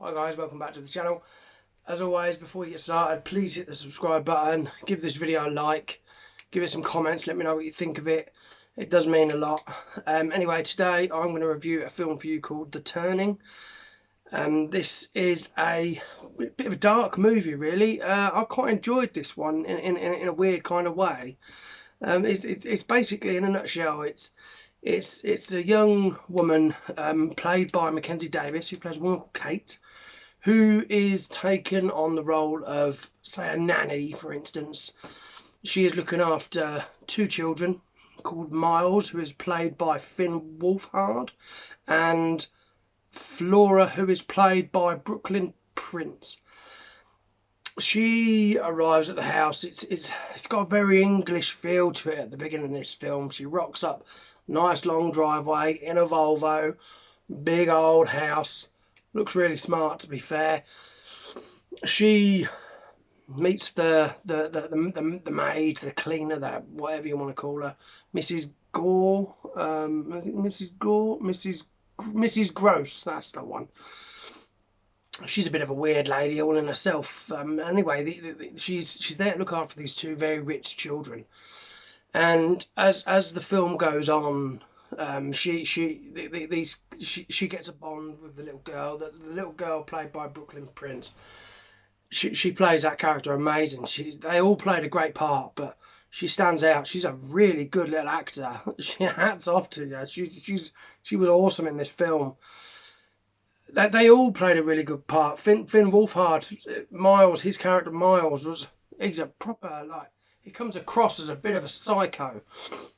Hi guys, welcome back to the channel. As always, before we get started, please hit the subscribe button, give this video a like, give it some comments, let me know what you think of it. It does mean a lot. Anyway, today I'm going to review a film for you called The Turning. This is a bit of a dark movie, really. I quite enjoyed this one in a weird kind of way. It's basically, in a nutshell, it's a young woman played by Mackenzie who plays a woman called Kate, who is taken on the role of, say, a nanny, for instance. She is looking after two children called Miles, who is played by Wolfhard, and Flora, who is played by Brooklyn Prince. She arrives at the house. It's got a very English feel to it at the beginning of this film. She rocks up, nice long driveway in a Volvo, big old house. Looks really smart, to be fair. She meets the maid, the cleaner, that whatever you want to call her, Mrs. Gore, Mrs. Gross. That's the one. She's a bit of a weird lady all in herself. Anyway, she's there to look after these two very rich children, and as the film goes on, she gets a bond with the little girl. The little girl played by Brooklyn Prince. She plays that character amazing. They all played a great part, but she stands out. She's a really good little actor. Hats off to her. She was awesome in this film. They all played a really good part. Finn Wolfhard, Miles, his character Miles, he's a proper, like, he comes across as a bit of a psycho.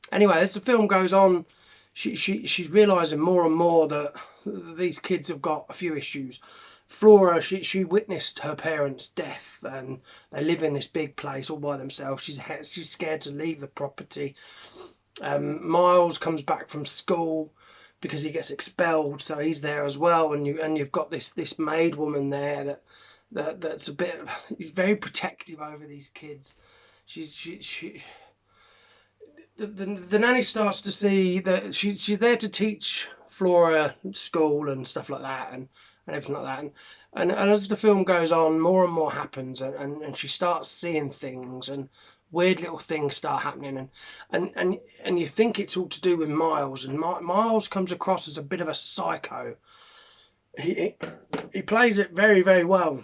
Anyway, as the film goes on, she's realising more and more that these kids have got a few issues. Flora, she witnessed her parents' death, and they live in this big place all by themselves. She's scared to leave the property. Miles comes back from school because he gets expelled, so he's there as well. And you've got this maid woman there that's a bit, he's very protective over these kids. The nanny starts to see that she's there to teach Flora school and stuff like that, and everything like that. And as the film goes on, more and more happens, and she starts seeing things, and weird little things start happening, and you think it's all to do with Miles, and Miles comes across as a bit of a psycho. He plays it very, very well.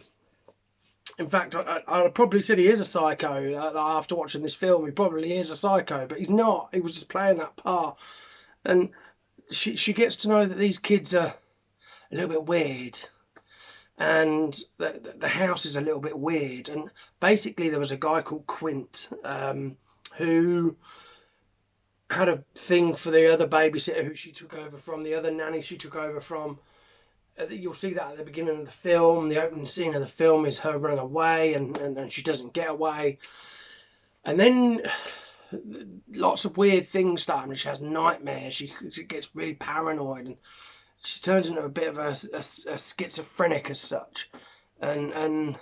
In fact, I'd probably said he is a psycho. After watching this film, he probably is a psycho, but he's not. He was just playing that part. And she gets to know that these kids are a little bit weird, and the house is a little bit weird. And basically, there was a guy called Quint, who had a thing for the other babysitter who she took over from, the other nanny she took over from. You'll see that at the beginning of the film. The opening scene of the film is her running away, and she doesn't get away. And then lots of weird things start happening. She has nightmares. She gets really paranoid, and she turns into a bit of a schizophrenic as such. And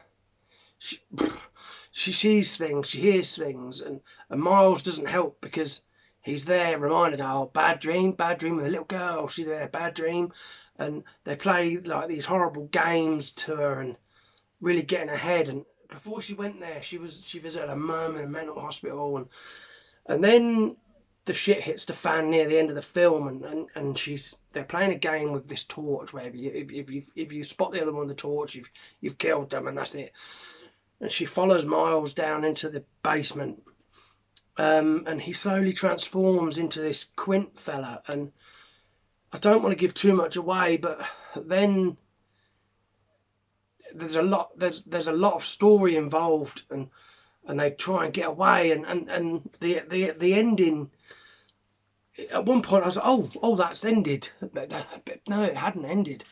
she sees things, she hears things, and Miles doesn't help because he's there reminding her, oh, bad dream with a little girl. She's there, bad dream. And they play like these horrible games to her and really get in her head. And before she went there, she visited a mum in a mental hospital, and then the shit hits the fan near the end of the film, and they're playing a game with this torch where if you spot the other one with the torch, you've killed them, and that's it. And she follows Miles down into the basement, and he slowly transforms into this Quint fella. And I don't want to give too much away, but then there's a lot of story involved, and they try and get away, and the ending. At one point I was like, oh, that's ended, but no, it hadn't ended,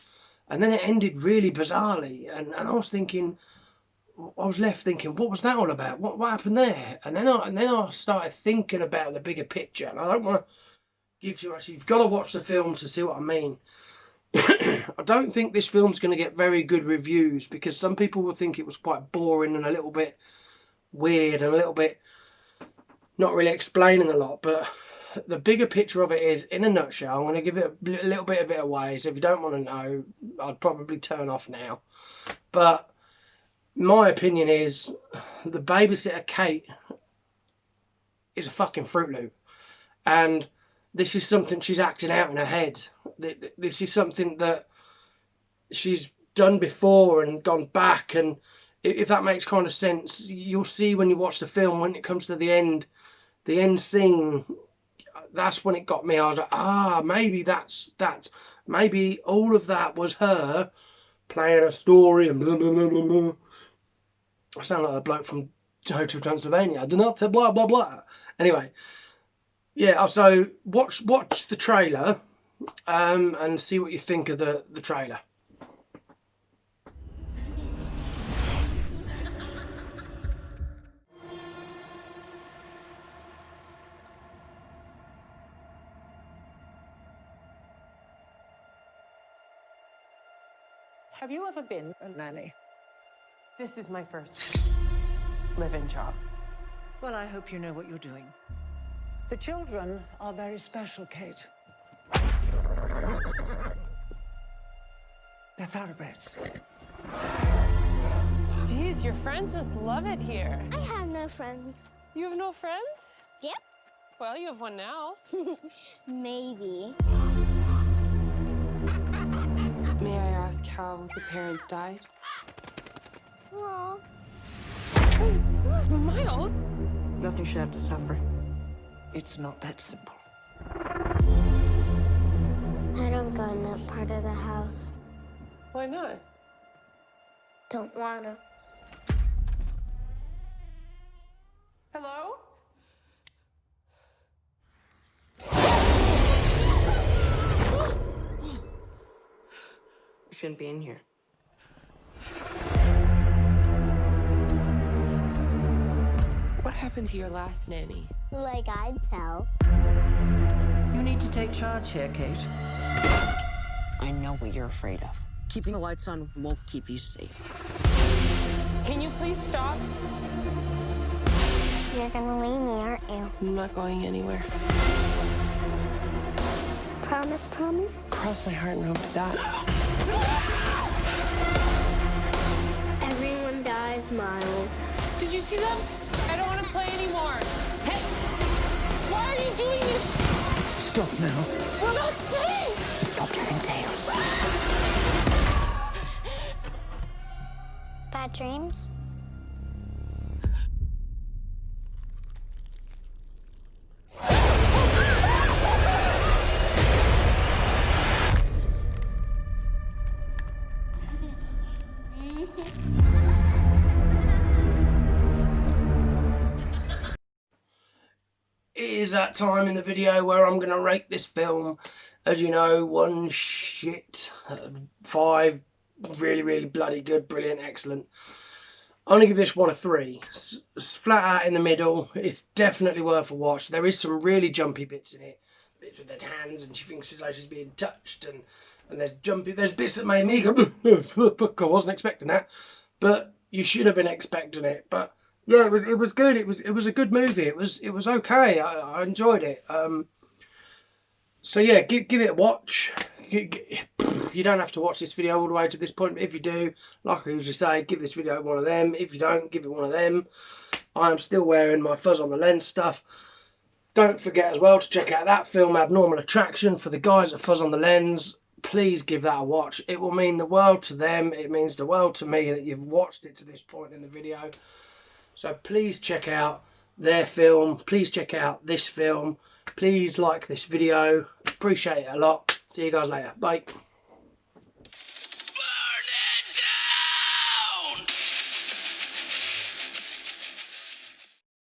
and then it ended really bizarrely, and I was left thinking, what was that all about? What happened there? And then I started thinking about the bigger picture, and I don't want to give too much. You've got to watch the film to see what I mean. I don't think this film's going to get very good reviews because some people will think it was quite boring and a little bit weird and a little bit not really explaining a lot, but the bigger picture of it is, in a nutshell, I'm going to give it a little bit of it away. So if you don't want to know, I'd probably turn off now. But my opinion is, the babysitter Kate is a fucking Fruit Loop. And this is something she's acting out in her head. This is something that she's done before and gone back. And if that makes kind of sense, you'll see when you watch the film, when it comes to the end scene, that's when it got me. I was like, maybe maybe all of that was her playing a story and blah, blah, blah, blah, blah. I sound like a bloke from Hotel Transylvania. I do not say blah, blah, blah. Anyway, yeah, so watch the trailer and see what you think of the trailer. Have you ever been a nanny? This is my first live-in job. Well, I hope you know what you're doing. The children are very special, Kate. They're thoroughbreds. Geez, your friends must love it here. I have no friends. You have no friends? Yep. Well, you have one now. Maybe. May I ask how the parents died? Well, Miles? Nothing should have to suffer. It's not that simple. I don't go in that part of the house. Why not? Don't wanna. Hello? You shouldn't be in here. What happened to your last nanny? Like I'd tell. You need to take charge here, Kate. I know what you're afraid of. Keeping the lights on won't keep you safe. Can you please stop? You're gonna leave me, aren't you? I'm not going anywhere. Promise, promise? Cross my heart and hope to die. Everyone dies, Miles. Did you see them? I don't want to play anymore. Hey! Why are you doing this? Stop now. We're not safe! Stop giving tales. Bad dreams? It is that time in the video where I'm going to rate this film. As you know, 1 shit, 5 really, really bloody good, brilliant, excellent. I'm going to give this one a 3. It's flat out in the middle. It's definitely worth a watch. There is some really jumpy bits in it. Bits with their hands and she thinks as though she's being touched. And there's bits that made me go, I wasn't expecting that. But you should have been expecting it. But yeah, it was good. It was a good movie. It was okay. I enjoyed it. So yeah, give it a watch. You don't have to watch this video all the way to this point, but if you do, like I usually say, give this video one of them. If you don't, give it one of them. I am still wearing my Fuzz on the Lens stuff. Don't forget as well to check out that film, Abnormal Attraction, for the guys at Fuzz on the Lens. Please give that a watch. It will mean the world to them. It means the world to me that you've watched it to this point in the video. So please check out their film. Please check out this film. Please like this video. Appreciate it a lot. See you guys later. Bye.